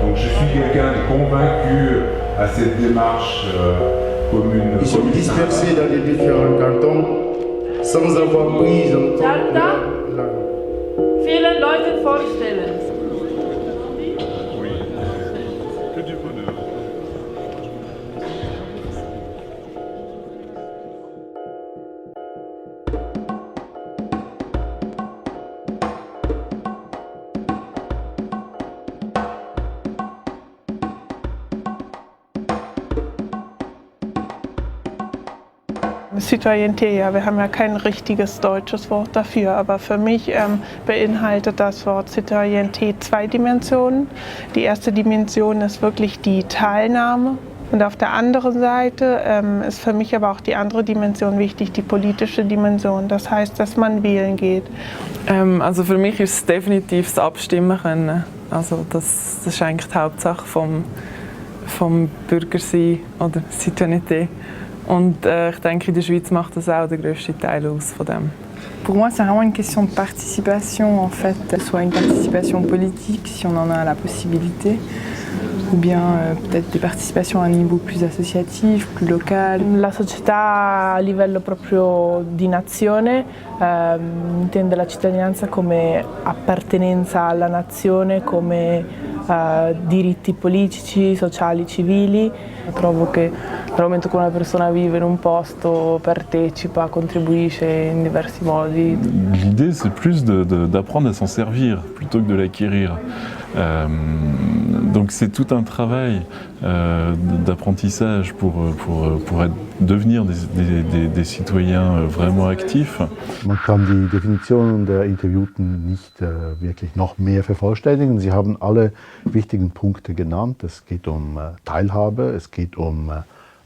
Donc je suis quelqu'un de convaincu à cette démarche commune. Ils sont dispersés dans les différents cantons sans avoir pris en compte la langue. Vielen Leuten vorstellen. Oui, que du bonheur. Citoyenneté, ja, wir haben ja kein richtiges deutsches Wort dafür, aber für mich beinhaltet das Wort Citoyenneté zwei Dimensionen. Die erste Dimension ist wirklich die Teilnahme und auf der anderen Seite ist für mich aber auch die andere Dimension wichtig, die politische Dimension. Das heißt, dass man wählen geht. Also für mich ist es definitiv das Abstimmen können. Also das ist eigentlich die Hauptsache vom Bürgersein oder Citoyenneté. Und ich denke, in der Schweiz macht das auch den grössten Teil aus von dem. Pour moi, c'est vraiment une question de participation, en fait, soit une participation politique, si on en a la possibilité, ou bien peut-être des participations à un niveau plus associatif, plus local. La società a livello proprio di nazione intende la cittadinanza come appartenenza alla nazione, come diritti politici, sociali, civili. Trovo che dal momento che una persona vive in un posto, partecipa, contribuisce in diversi modi. L'idée, c'est plus d'apprendre à s'en servir plutôt que de l'acquérir. Donc c'est tout un travail d'apprentissage pour devenir des citoyens vraiment actifs. Man kann die Definitionen der Interviewten nicht wirklich noch mehr vervollständigen. Sie haben alle wichtigen Punkte genannt. Es geht um Teilhabe, es geht um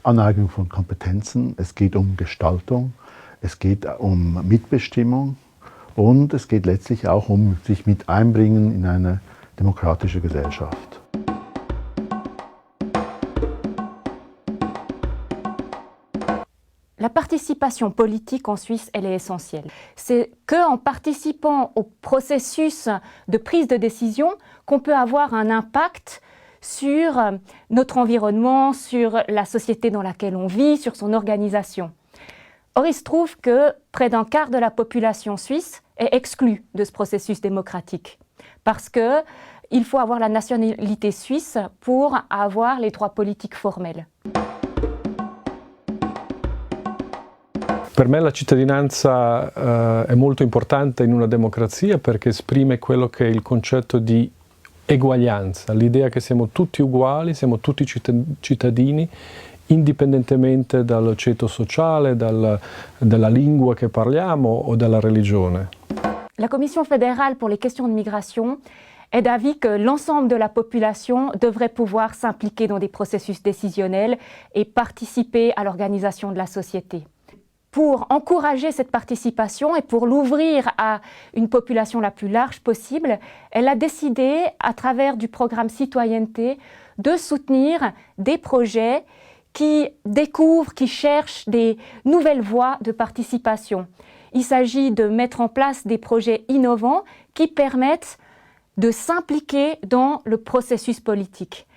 Aneignung von Kompetenzen, es geht um Gestaltung, es geht um Mitbestimmung und es geht letztlich auch um sich mit einbringen in eine demokratische Gesellschaft. La participation politique en Suisse, elle est essentielle. C'est qu'en participant au processus de prise de décision qu'on peut avoir un impact sur notre environnement, sur la société dans laquelle on vit, sur son organisation. Or, il se trouve que près d'un quart de la population suisse est exclue de ce processus démocratique. Parce qu'il faut avoir la nationalité suisse pour avoir les droits politiques formels. Per me la cittadinanza è molto importante in una democrazia perché esprime quello che è il concetto di eguaglianza, l'idea che siamo tutti uguali, siamo tutti cittadini, indipendentemente dal ceto sociale, dalla lingua che parliamo o dalla religione. La Commission fédérale pour les questions de migration est d'avis que l'ensemble de la population devrait pouvoir s'impliquer dans des processus décisionnels et participer à l'organisation de la société. Pour encourager cette participation et pour l'ouvrir à une population la plus large possible, elle a décidé, à travers du programme Citoyenneté, de soutenir des projets qui découvrent, qui cherchent des nouvelles voies de participation. Il s'agit de mettre en place des projets innovants qui permettent de s'impliquer dans le processus politique.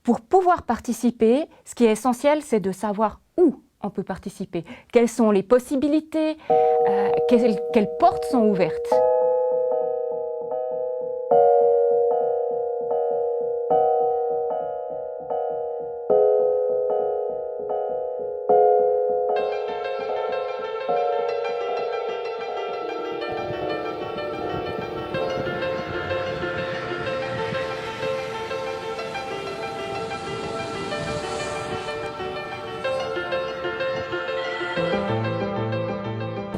Pour pouvoir participer, ce qui est essentiel, c'est de savoir où on peut participer, quelles sont les possibilités, quelles portes sont ouvertes.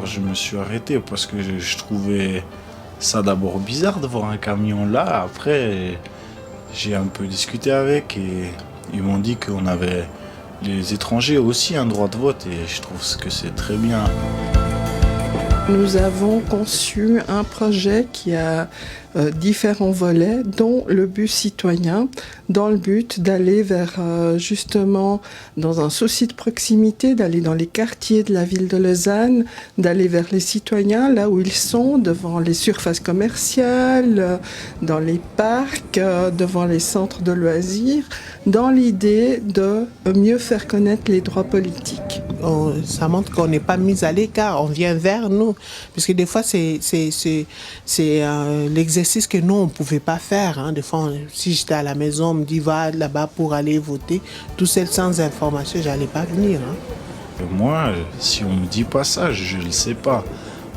Je me suis arrêté parce que je trouvais ça d'abord bizarre de voir un camion là. Après, j'ai un peu discuté avec et ils m'ont dit qu'on avait les étrangers aussi un droit de vote et je trouve que c'est très bien. Nous avons conçu un projet qui a différents volets, dont le bus citoyen, dans le but d'aller vers justement, dans un souci de proximité, d'aller dans les quartiers de la ville de Lausanne, d'aller vers les citoyens, là où ils sont, devant les surfaces commerciales, dans les parcs, devant les centres de loisirs, dans l'idée de mieux faire connaître les droits politiques. Ça montre qu'on n'est pas mis à l'écart, on vient vers nous, parce que des fois c'est l'exercice que nous on ne pouvait pas faire. Hein. Des fois, si j'étais à la maison, on me dit va là-bas pour aller voter, tout seul sans information, j'allais pas venir. Hein. Moi, si on me dit pas ça, je ne le sais pas.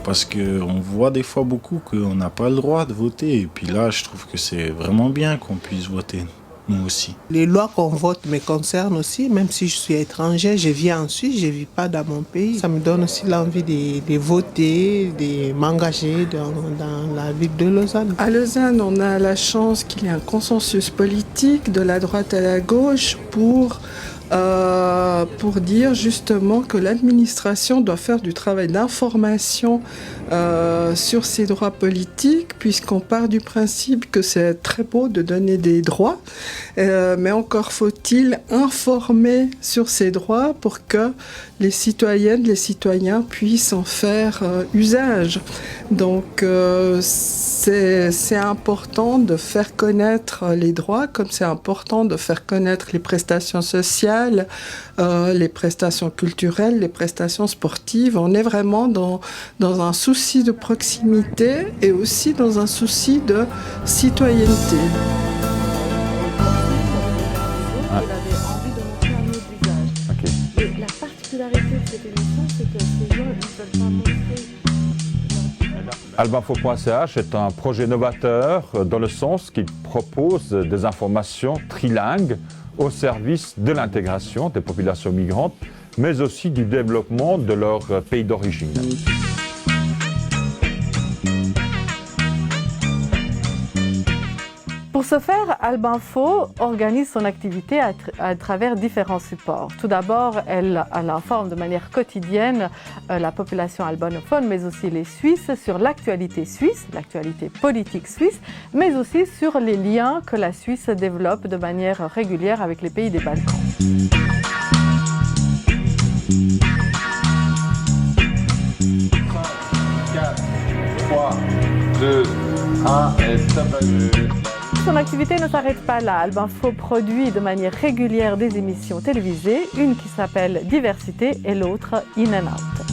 Parce qu'on voit des fois beaucoup qu'on n'a pas le droit de voter. Et puis là, je trouve que c'est vraiment bien qu'on puisse voter, nous aussi. Les lois qu'on vote me concernent aussi, même si je suis étranger, je vis en Suisse, je ne vis pas dans mon pays. Ça me donne aussi l'envie de voter, de m'engager dans la ville de Lausanne. À Lausanne, on a la chance qu'il y ait un consensus politique de la droite à la gauche pour dire justement que l'administration doit faire du travail d'information sur ses droits politiques, puisqu'on part du principe que c'est très beau de donner des droits, mais encore faut-il informer sur ces droits pour que les citoyennes, les citoyens puissent en faire usage. Donc c'est important de faire connaître les droits, comme c'est important de faire connaître les prestations sociales, les prestations culturelles, les prestations sportives. On est vraiment dans un souci de proximité et aussi dans un souci de citoyenneté. Il avait envie de montrer un autre visage. Okay. Et la particularité de cette émission, c'est que ces gens ne peuvent pas montrer. Albinfo.ch est un projet novateur dans le sens qu'il propose des informations trilingues au service de l'intégration des populations migrantes, mais aussi du développement de leur pays d'origine. Pour ce faire, Albinfo organise son activité à travers différents supports. Tout d'abord, elle informe de manière quotidienne la population albanophone, mais aussi les Suisses, sur l'actualité suisse, l'actualité politique suisse, mais aussi sur les liens que la Suisse développe de manière régulière avec les pays des Balkans. 4, 3, 2, 1 et top. Son activité ne s'arrête pas là. Albinfo produit de manière régulière des émissions télévisées, une qui s'appelle Diversité et l'autre In and Out.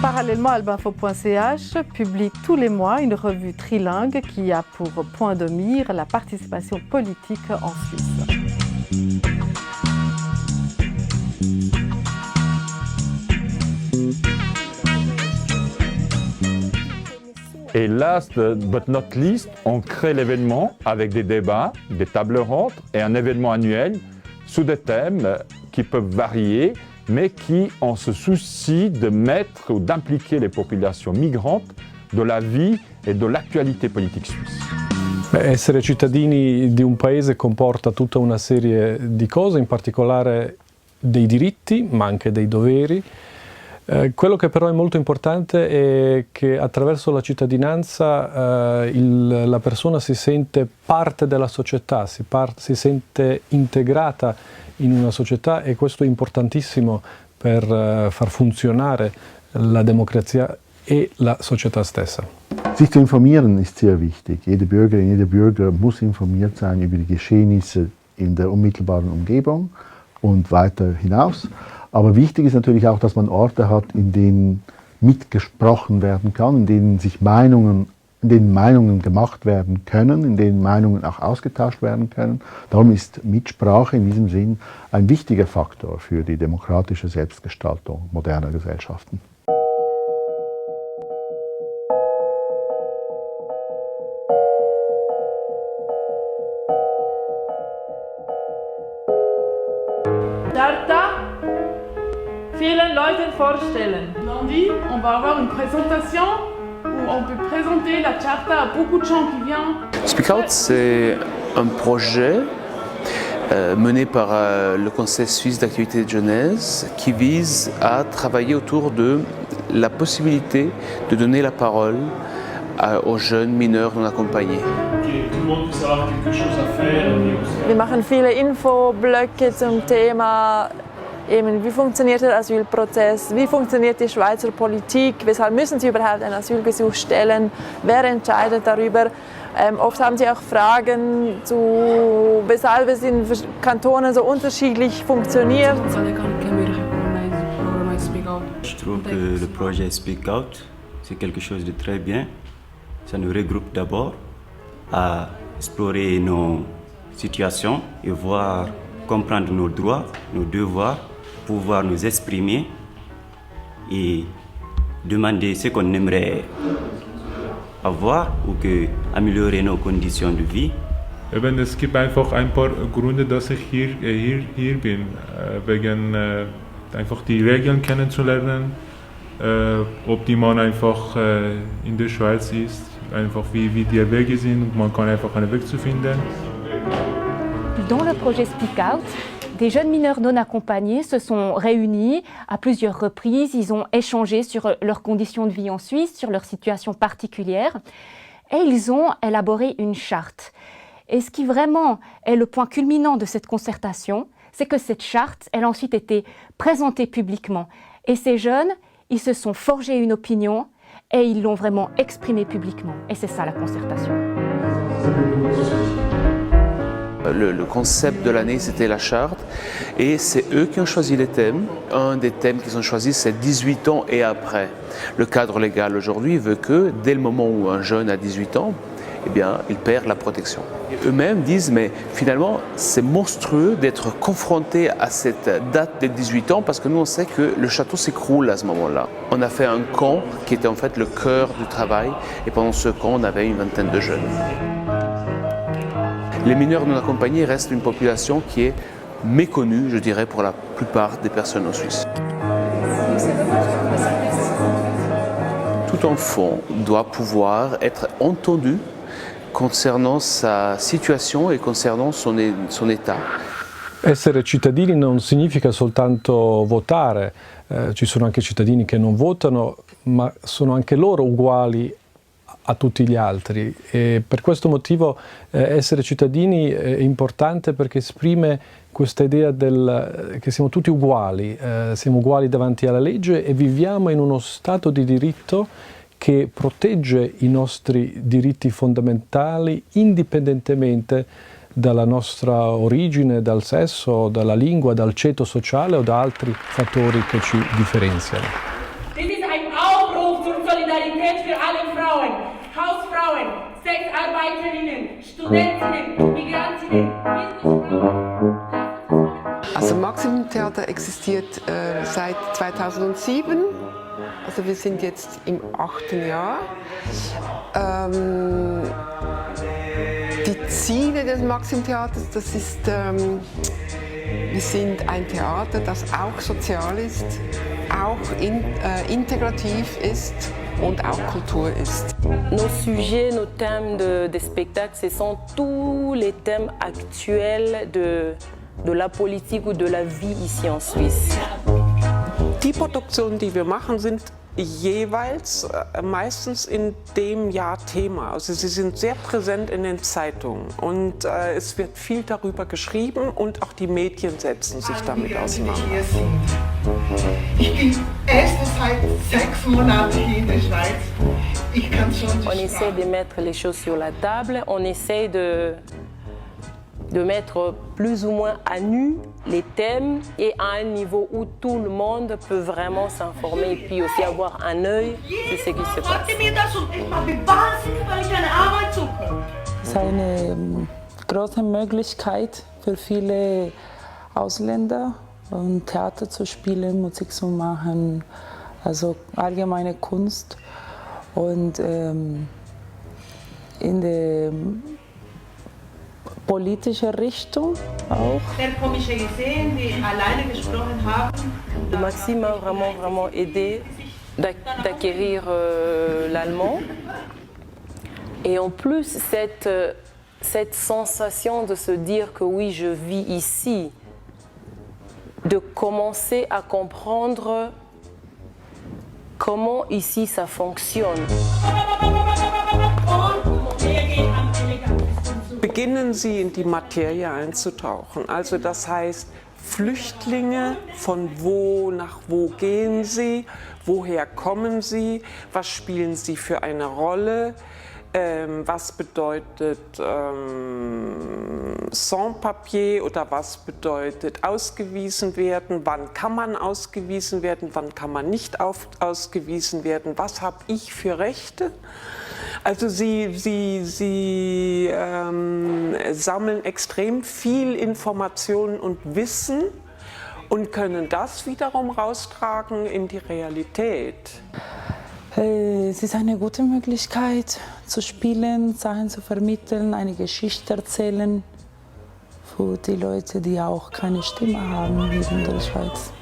Parallèlement, Albinfo.ch publie tous les mois une revue trilingue qui a pour point de mire la participation politique en Suisse. Et last but not least, on crée l'événement avec des débats, des tables rondes et un événement annuel sous des thèmes qui peuvent varier, mais qui ont ce souci de mettre ou d'impliquer les populations migrantes de la vie e dell'attualità politica suisse. Essere cittadini di un paese comporta tutta una serie di cose, in particolare dei diritti, ma anche dei doveri. Quello che però è molto importante è che attraverso la cittadinanza la persona si sente parte della società, si sente integrata in una società, e questo è importantissimo per far funzionare la democrazia e la società stessa. Sich zu informieren ist sehr wichtig. Jede Bürgerin, jeder Bürger muss informiert sein über die Geschehnisse in der unmittelbaren Umgebung und weiter hinaus. Aber wichtig ist natürlich auch, dass man Orte hat, in denen mitgesprochen werden kann, in denen Meinungen gemacht werden können, in denen Meinungen auch ausgetauscht werden können. Darum ist Mitsprache in diesem Sinn ein wichtiger Faktor für die demokratische Selbstgestaltung moderner Gesellschaften. Vielen Leuten vorstellen. Lundi, on va avoir une présentation où on peut présenter la Charta à beaucoup de gens qui viennent. Speak Out, c'est un projet mené par le Conseil suisse d'activité de jeunesse qui vise à travailler autour de la possibilité de donner la parole aux jeunes mineurs non accompagnés. Tout le monde peut avoir quelque chose à faire. Wir machen viele Infoblöcke zum Thema wie funktioniert der Asylprozess, wie funktioniert die Schweizer Politik, weshalb müssen Sie überhaupt ein Asylgesuch stellen, wer entscheidet darüber. Oft haben Sie auch Fragen zu, weshalb es in Kantonen so unterschiedlich funktioniert. Je trouve que le projet Speak Out, c'est quelque chose de très bien. Ça nous regroupe d'abord à explorer nos situations et voir, comprendre nos droits, nos devoirs, pouvoir nous exprimer et demander ce qu'on aimerait avoir ou que améliorer nos conditions de vie. Eben, es gibt einfach ein paar Gründe, dass ich hier bin, wegen einfach die Regeln kennenzulernen, ob die man einfach in der Schweiz ist, einfach wie die Wege sind und man kann einfach einen Weg zu finden. Dans le projet Speak Out, des jeunes mineurs non accompagnés se sont réunis à plusieurs reprises. Ils ont échangé sur leurs conditions de vie en Suisse, sur leur situation particulière. Et ils ont élaboré une charte. Et ce qui vraiment est le point culminant de cette concertation, c'est que cette charte, elle a ensuite été présentée publiquement. Et ces jeunes, ils se sont forgés une opinion et ils l'ont vraiment exprimée publiquement. Et c'est ça la concertation. Le concept de l'année, c'était la charte, et c'est eux qui ont choisi les thèmes. Un des thèmes qu'ils ont choisi, c'est 18 ans et après. Le cadre légal aujourd'hui veut que, dès le moment où un jeune a 18 ans, eh bien, il perd la protection. Et eux-mêmes disent, mais finalement, c'est monstrueux d'être confronté à cette date des 18 ans, parce que nous, on sait que le château s'écroule à ce moment-là. On a fait un camp qui était en fait le cœur du travail, et pendant ce camp, on avait une vingtaine de jeunes. Les mineurs non accompagnés restent une population qui est méconnue, je dirais, pour la plupart des personnes en Suisse. Tout enfant doit pouvoir être entendu concernant sa situation e concernant son état. Essere cittadini non significa soltanto votare, ci sono anche cittadini che non votano, ma sono anche loro uguali a tutti gli altri, e per questo motivo essere cittadini è importante, perché esprime questa idea che siamo tutti uguali, siamo uguali davanti alla legge e viviamo in uno stato di diritto che protegge i nostri diritti fondamentali indipendentemente dalla nostra origine, dal sesso, dalla lingua, dal ceto sociale o da altri fattori che ci differenziano. Dies ist ein Aufruf zur Solidarität für alle Frauen, Hausfrauen, Sexarbeiterinnen, Studentinnen, Migrantinnen, Businessfrauen. Also Maximum Theater existiert seit 2007, also wir sind jetzt im 8. Jahr. Die Ziele des Maximum Theaters, das ist, wir sind ein Theater, das auch sozial ist, auch integrativ ist und auch Kultur ist. Nos sujets, nos thèmes des spectacles, ce sont tous les thèmes actuels de la politique ou de la vie ici en Suisse. Die Produktionen, die wir machen, sind jeweils meistens in dem Jahr Thema. Also sie sind sehr präsent in den Zeitungen und es wird viel darüber geschrieben und auch die Medien setzen sich damit auseinander. Ich bin erst seit 6 Monaten hier in der Schweiz. Ich kann schon die On essaie de mettre les choses sur la table, on essaie de mettre plus ou moins à nu les thèmes et à un niveau où tout le monde peut vraiment s'informer et puis aussi avoir un œil sur ce qui se passe. Es ist eine große Möglichkeit für viele Ausländer, Theater zu spielen, Musik zu machen, also allgemeine Kunst. Und in der politische Richtung auch. Maxime m'a vraiment aidé d'acquérir l'allemand. Et en plus, cette sensation de se dire que oui, je vis ici, de commencer à comprendre comment ici ça fonctionne. Beginnen Sie in die Materie einzutauchen. Also das heißt, Flüchtlinge, von wo nach wo gehen sie, woher kommen sie, was spielen sie für eine Rolle, was bedeutet Sans-Papier oder was bedeutet ausgewiesen werden, wann kann man ausgewiesen werden, wann kann man nicht ausgewiesen werden, was habe ich für Rechte. Also sie sammeln extrem viel Informationen und Wissen und können das wiederum raustragen in die Realität. Es ist eine gute Möglichkeit zu spielen, Sachen zu vermitteln, eine Geschichte erzählen für die Leute, die auch keine Stimme haben hier in der Schweiz.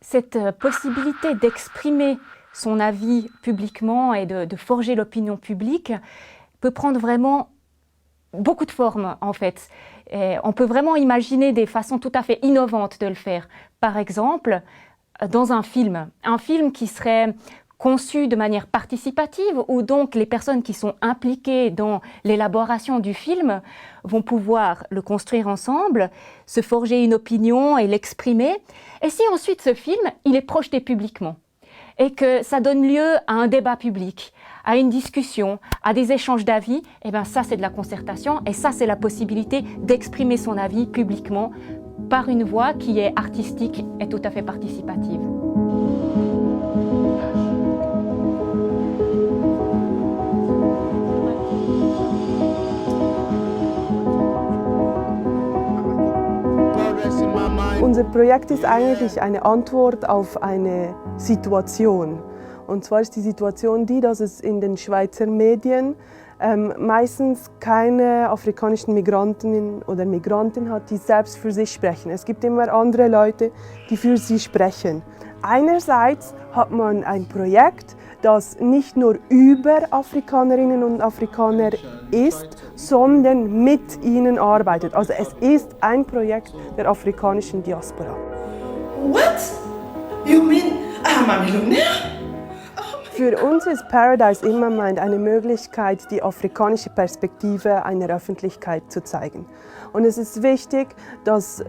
Cette possibilité d'exprimer son avis publiquement et de forger l'opinion publique peut prendre vraiment beaucoup de formes en fait. Et on peut vraiment imaginer des façons tout à fait innovantes de le faire. Par exemple, dans un film qui serait conçu de manière participative, où donc les personnes qui sont impliquées dans l'élaboration du film vont pouvoir le construire ensemble, se forger une opinion et l'exprimer. Et si ensuite ce film, il est projeté publiquement et que ça donne lieu à un débat public, à une discussion, à des échanges d'avis, et bien ça c'est de la concertation et ça c'est la possibilité d'exprimer son avis publiquement par une voie qui est artistique et tout à fait participative. Unser Projekt ist eigentlich eine Antwort auf eine Situation. Und zwar ist die Situation die, dass es in den Schweizer Medien meistens keine afrikanischen Migrantinnen oder Migranten hat, die selbst für sich sprechen. Es gibt immer andere Leute, die für sie sprechen. Einerseits hat man ein Projekt, das nicht nur über Afrikanerinnen und Afrikaner ist, sondern mit ihnen arbeitet. Also es ist ein Projekt der afrikanischen Diaspora. What? You mean I'm a millionaire? Für uns ist Paradise Immermind eine Möglichkeit, die afrikanische Perspektive einer Öffentlichkeit zu zeigen. Und es ist wichtig, dass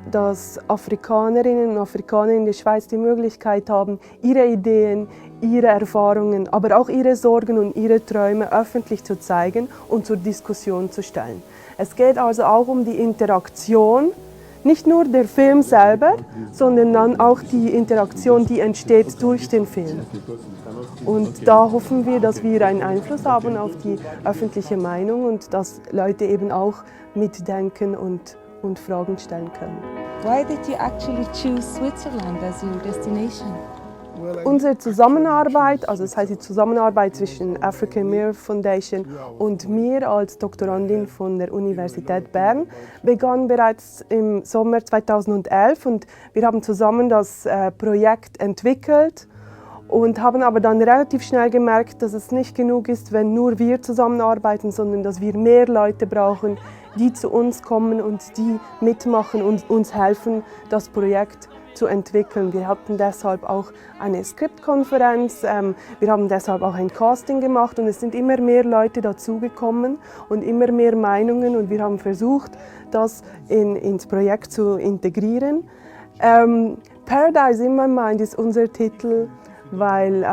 Afrikanerinnen und Afrikaner in der Schweiz die Möglichkeit haben, ihre Ideen, ihre Erfahrungen, aber auch ihre Sorgen und ihre Träume öffentlich zu zeigen und zur Diskussion zu stellen. Es geht also auch um die Interaktion, nicht nur der Film selber, sondern dann auch die Interaktion, die entsteht durch den Film. Und da hoffen wir, dass wir einen Einfluss haben auf die öffentliche Meinung und dass Leute eben auch mitdenken und Fragen stellen können. Why did you actually choose Switzerland as your destination? Unsere Zusammenarbeit, also das heißt die Zusammenarbeit zwischen African Mirror Foundation und mir als Doktorandin von der Universität Bern, begann bereits im Sommer 2011 und wir haben zusammen das Projekt entwickelt und haben aber dann relativ schnell gemerkt, dass es nicht genug ist, wenn nur wir zusammenarbeiten, sondern dass wir mehr Leute brauchen, die zu uns kommen und die mitmachen und uns helfen, das Projekt zu entwickeln. Wir hatten deshalb auch eine Skriptkonferenz, wir haben deshalb auch ein Casting gemacht und es sind immer mehr Leute dazugekommen und immer mehr Meinungen und wir haben versucht, das ins Projekt zu integrieren. Paradise Immermind ist unser Titel, weil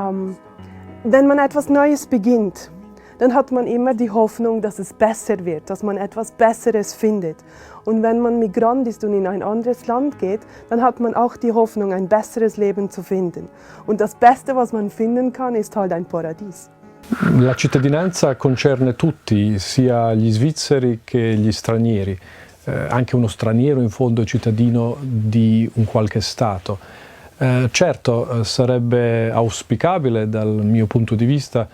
wenn man etwas Neues beginnt, dann hat man immer die Hoffnung, dass es besser wird, dass man etwas Besseres findet. Und wenn man Migrant ist und in ein anderes Land geht, dann hat man auch die Hoffnung, ein besseres Leben zu finden. Und das Beste, was man finden kann, ist halt ein Paradies. La cittadinanza concerne tutti, sia gli svizzeri che gli stranieri. Anche uno straniero in fondo è cittadino di un qualche Stato. Certo, sarebbe auspicabile dal mio punto di vista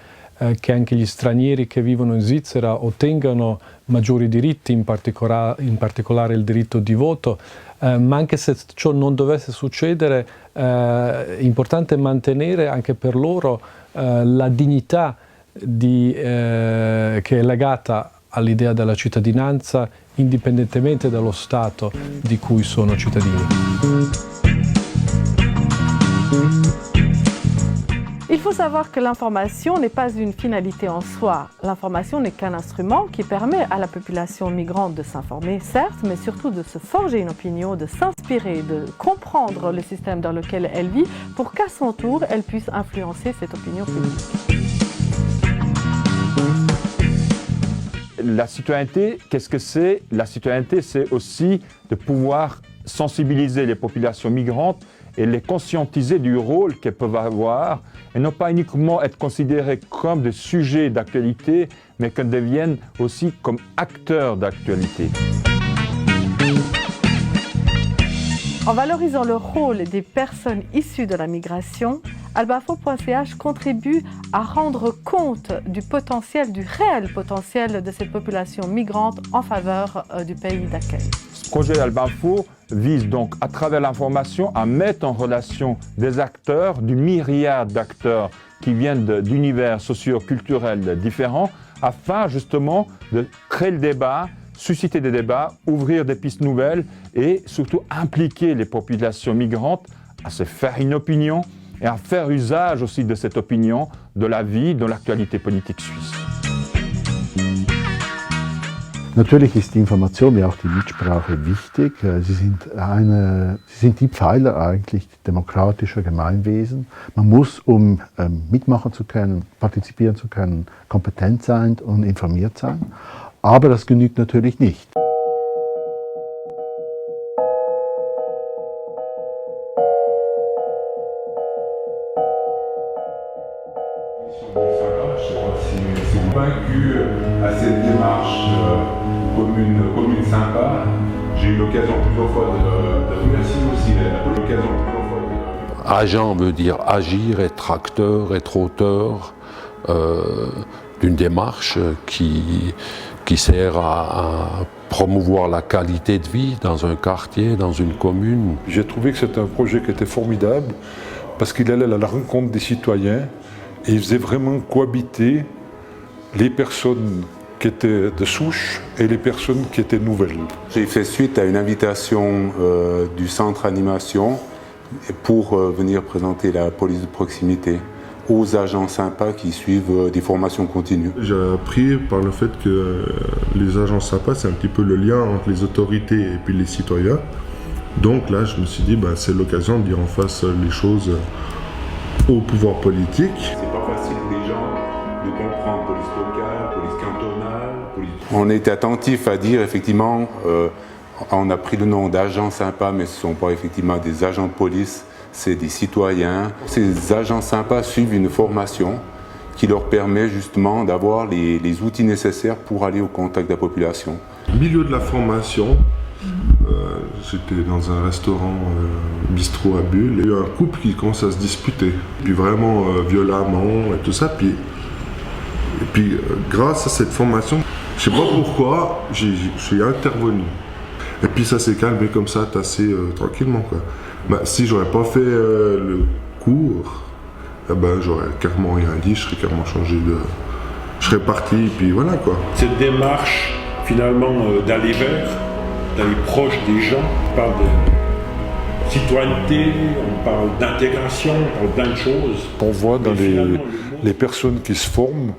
che anche gli stranieri che vivono in Svizzera ottengano maggiori diritti, in particolare il diritto di voto, ma anche se ciò non dovesse succedere è importante mantenere anche per loro la dignità che è legata all'idea della cittadinanza indipendentemente dallo Stato di cui sono cittadini. Il faut savoir que l'information n'est pas une finalité en soi. L'information n'est qu'un instrument qui permet à la population migrante de s'informer, certes, mais surtout de se forger une opinion, de s'inspirer, de comprendre le système dans lequel elle vit pour qu'à son tour, elle puisse influencer cette opinion publique. La citoyenneté, qu'est-ce que c'est? La citoyenneté, c'est aussi de pouvoir sensibiliser les populations migrantes et les conscientiser du rôle qu'elles peuvent avoir et non pas uniquement être considérées comme des sujets d'actualité, mais qu'elles deviennent aussi comme acteurs d'actualité. En valorisant le rôle des personnes issues de la migration, Albanfo.ch contribue à rendre compte du potentiel, du réel potentiel de cette population migrante en faveur du pays d'accueil. Ce projet Albanfo vise donc, à travers l'information, à mettre en relation des acteurs, du myriade d'acteurs qui viennent d'univers socio-culturels différents, afin justement de créer le débat, susciter des débats, ouvrir des pistes nouvelles et surtout impliquer les populations migrantes à se faire une opinion et à faire usage aussi de cette opinion de la vie, de l'actualité politique suisse. Natürlich ist die Information wie auch die Mitsprache wichtig. Sie sind die Pfeiler eigentlich demokratischer Gemeinwesen. Man muss, um mitmachen zu können, partizipieren zu können, kompetent sein und informiert sein. Aber das genügt natürlich nicht. Convaincu à cette démarche commune sympa. J'ai eu l'occasion plusieurs fois de merci aussi l'occasion plusieurs fois de... Agent veut dire agir, être acteur, être auteur d'une démarche qui sert à promouvoir la qualité de vie dans un quartier, dans une commune. J'ai trouvé que c'était un projet qui était formidable parce qu'il allait à la rencontre des citoyens et il faisait vraiment cohabiter les personnes qui étaient de souche et les personnes qui étaient nouvelles. J'ai fait suite à une invitation du centre animation pour venir présenter la police de proximité aux agents sympas qui suivent des formations continues. J'ai appris par le fait que les agents sympas, c'est un petit peu le lien entre les autorités et puis les citoyens. Donc là, je me suis dit, c'est l'occasion de dire en face les choses au pouvoir politique. C'est pas facile des gens de comprendre police locale, police cantonale, police... On était attentif à dire effectivement, on a pris le nom d'agents sympas, mais ce ne sont pas effectivement des agents de police, c'est des citoyens. Ces agents sympas suivent une formation qui leur permet justement d'avoir les outils nécessaires pour aller au contact de la population. Au milieu de la formation, j'étais dans un restaurant bistrot à Bulle, il y a eu un couple qui commence à se disputer, puis vraiment violemment et tout ça. Et puis grâce à cette formation, je ne sais pas pourquoi, je suis intervenu. Et puis ça s'est calmé comme ça, assez tranquillement, quoi. Si j'aurais pas fait le cours, j'aurais carrément rien dit, je serais carrément changé de... Je serais parti, et puis voilà, quoi. Cette démarche, finalement, d'aller vers, d'aller proche des gens, on parle de citoyenneté, on parle d'intégration, on parle plein de choses. On voit dans les personnes qui se forment,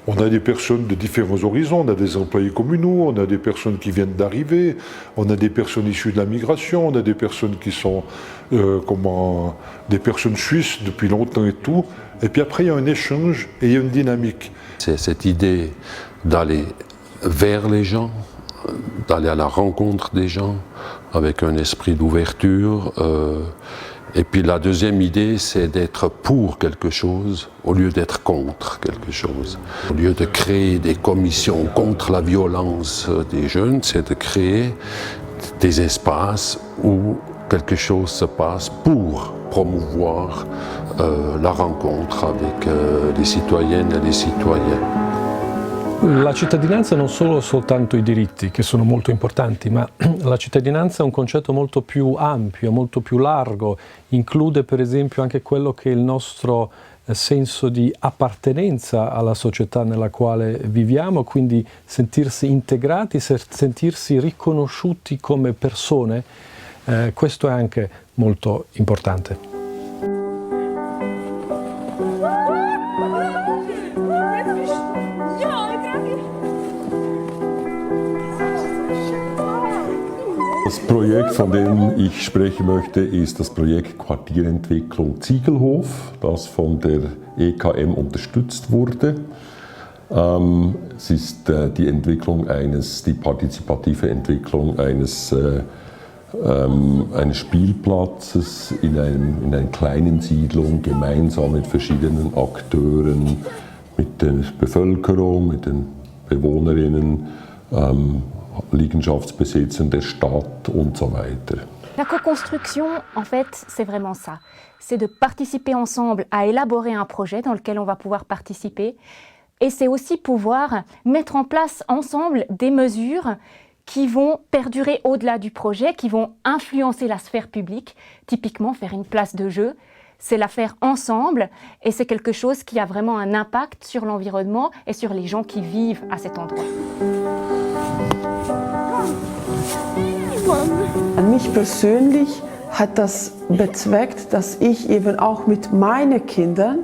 on a des personnes de différents horizons, on a des employés communaux, on a des personnes qui viennent d'arriver, on a des personnes issues de la migration, on a des personnes qui sont des personnes suisses depuis longtemps et tout. Et puis après, il y a un échange et il y a une dynamique. C'est cette idée d'aller vers les gens, d'aller à la rencontre des gens avec un esprit d'ouverture. Et puis la deuxième idée, c'est d'être pour quelque chose au lieu d'être contre quelque chose. Au lieu de créer des commissions contre la violence des jeunes, c'est de créer des espaces où quelque chose se passe pour promouvoir la rencontre avec les citoyennes e les citoyens. La cittadinanza non sono soltanto i diritti, che sono molto importanti, ma la cittadinanza è un concetto molto più ampio, molto più largo, include per esempio anche quello che il nostro senso di appartenenza alla società nella quale viviamo, quindi sentirsi integrati, sentirsi riconosciuti come persone, questo è anche molto importante. Das Projekt, von dem ich sprechen möchte, ist das Projekt Quartierentwicklung Ziegelhof, das von der EKM unterstützt wurde. Es ist die partizipative Entwicklung eines Spielplatzes in einer kleinen Siedlung, gemeinsam mit verschiedenen Akteuren, mit der Bevölkerung, mit den Bewohnerinnen, Liegenschaftsbesitzern der Stadt und so weiter. La co-construction, en fait, c'est vraiment ça. C'est de participer ensemble à élaborer un projet dans lequel on va pouvoir participer. Et c'est aussi pouvoir mettre en place ensemble des mesures qui vont perdurer au-delà du projet, qui vont influencer la sphère publique. Typiquement, faire une place de jeu, c'est la faire ensemble et c'est quelque chose qui a vraiment un impact sur l'environnement et sur les gens qui vivent à cet endroit. An mich persönlich hat das bezweckt, dass ich eben auch mit meinen Kindern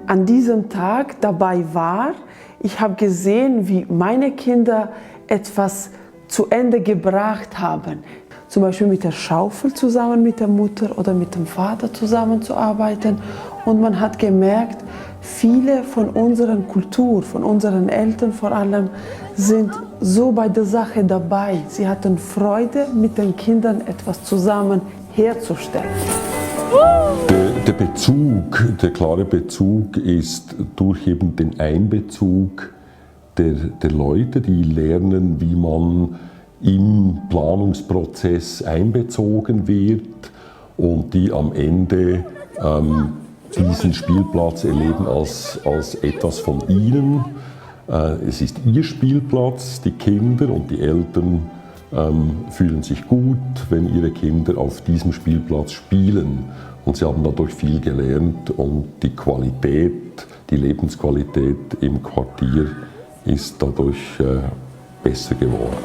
an diesem Tag dabei war. Ich habe gesehen, wie meine Kinder etwas zu Ende gebracht haben. Zum Beispiel mit der Schaufel zusammen mit der Mutter oder mit dem Vater zusammenzuarbeiten. Und man hat gemerkt, viele von unserer Kultur, von unseren Eltern vor allem, sind so bei der Sache dabei. Sie hatten Freude, mit den Kindern etwas zusammen herzustellen. Der klare Bezug ist durch eben den Einbezug der Leute, die lernen, wie man im Planungsprozess einbezogen wird und die am Ende diesen Spielplatz erleben als etwas von ihnen. Es ist ihr Spielplatz, die Kinder und die Eltern fühlen sich gut, wenn ihre Kinder auf diesem Spielplatz spielen. Und sie haben dadurch viel gelernt und die Qualität, die Lebensqualität im Quartier ist dadurch besser geworden.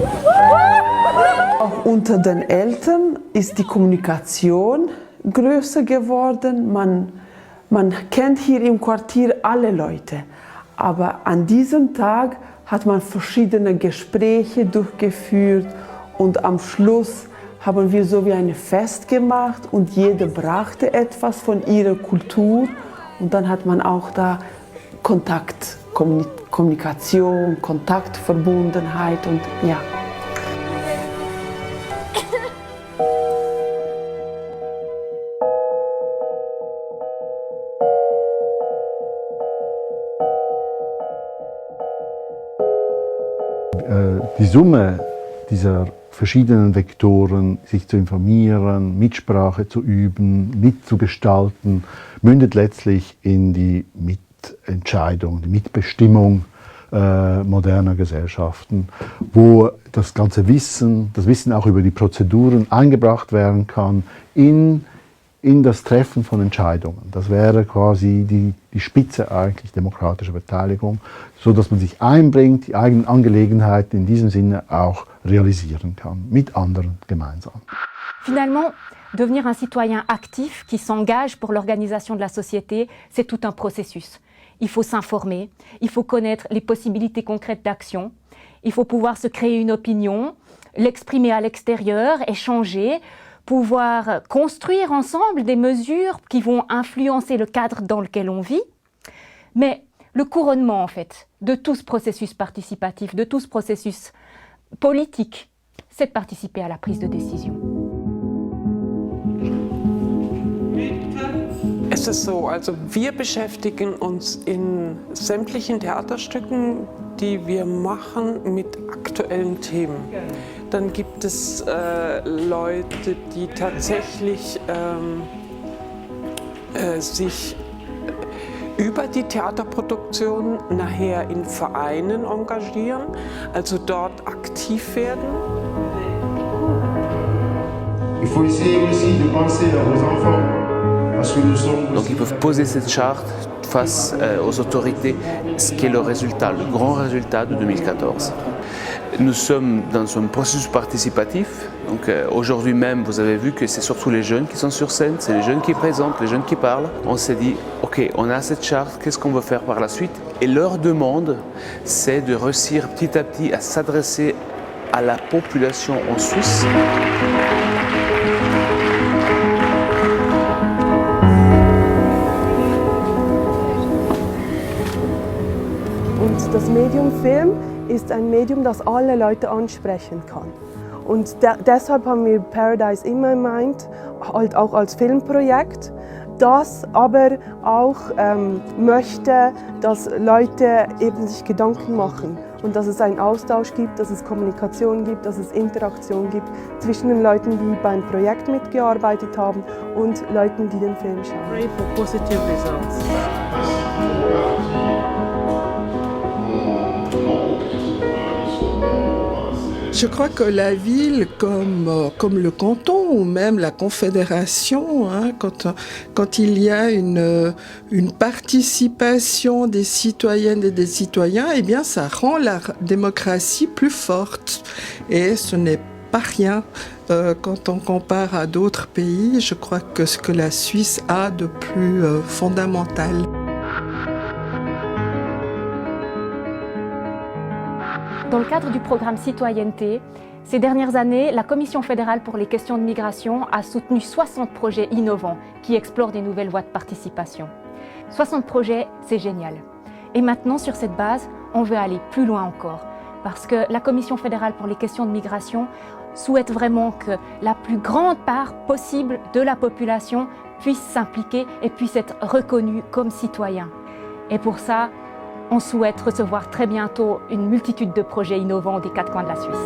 Auch unter den Eltern ist die Kommunikation größer geworden. Man kennt hier im Quartier alle Leute. Aber an diesem Tag hat man verschiedene Gespräche durchgeführt und am Schluss haben wir so wie ein Fest gemacht und jeder brachte etwas von ihrer Kultur und dann hat man auch da Kontakt, Kommunikation, Kontaktverbundenheit und ja. Die Summe dieser verschiedenen Vektoren, sich zu informieren, Mitsprache zu üben, mitzugestalten, mündet letztlich in die Mitentscheidung, die Mitbestimmung moderner Gesellschaften, wo das ganze Wissen, das Wissen auch über die Prozeduren eingebracht werden kann in das Treffen von Entscheidungen. Das wäre quasi die Spitze eigentlich demokratischer Beteiligung, so dass man sich einbringt, die eigenen Angelegenheiten in diesem Sinne auch realisieren kann, mit anderen gemeinsam. Finalement, devenir un citoyen actif qui s'engage pour l'organisation de la société, c'est tout un processus. Il faut s'informer, il faut connaître les possibilités concrètes d'action, il faut pouvoir se créer une opinion, l'exprimer à l'extérieur, échanger, pouvoir construire ensemble des mesures qui vont influencer le cadre dans lequel on vit. Mais le couronnement, en fait, de tout ce processus participatif, de tout ce processus politique, c'est de participer à la prise de décision. Es ist so, also wir beschäftigen uns in sämtlichen Theaterstücken, die wir machen, mit aktuellen Themen. Dann gibt es Leute, die tatsächlich sich über die Theaterproduktion nachher in Vereinen engagieren, also dort aktiv werden. Il faut essayer aussi de penser à vos enfants. Donc ils peuvent poser cette charte face aux autorités ce qu'est le résultat, le grand résultat de 2014. Nous sommes dans un processus participatif. Donc aujourd'hui même, vous avez vu que c'est surtout les jeunes qui sont sur scène, c'est les jeunes qui présentent, les jeunes qui parlent. On s'est dit, ok, on a cette charte, qu'est-ce qu'on veut faire par la suite? Et leur demande, c'est de réussir petit à petit à s'adresser à la population en Suisse. Und das Medium Film ist ein Medium, das alle Leute ansprechen kann. Und deshalb haben wir Paradise immer in Mind, halt auch als Filmprojekt, das aber auch möchte, dass Leute eben sich Gedanken machen und dass es einen Austausch gibt, dass es Kommunikation gibt, dass es Interaktion gibt zwischen den Leuten, die beim Projekt mitgearbeitet haben und Leuten, die den Film schauen. Pray for positive results. Je crois que la ville, comme le canton ou même la confédération, hein, quand il y a une participation des citoyennes et des citoyens, eh bien, ça rend la démocratie plus forte. Et ce n'est pas rien quand on compare à d'autres pays. Je crois que ce que la Suisse a de plus fondamental. Dans le cadre du programme Citoyenneté, ces dernières années, la Commission fédérale pour les questions de migration a soutenu 60 projets innovants qui explorent des nouvelles voies de participation. 60 projets, c'est génial. Et maintenant, sur cette base, on veut aller plus loin encore, parce que la Commission fédérale pour les questions de migration souhaite vraiment que la plus grande part possible de la population puisse s'impliquer et puisse être reconnue comme citoyen. Et pour ça, on souhaite recevoir très bientôt une multitude de projets innovants des quatre coins de la Suisse.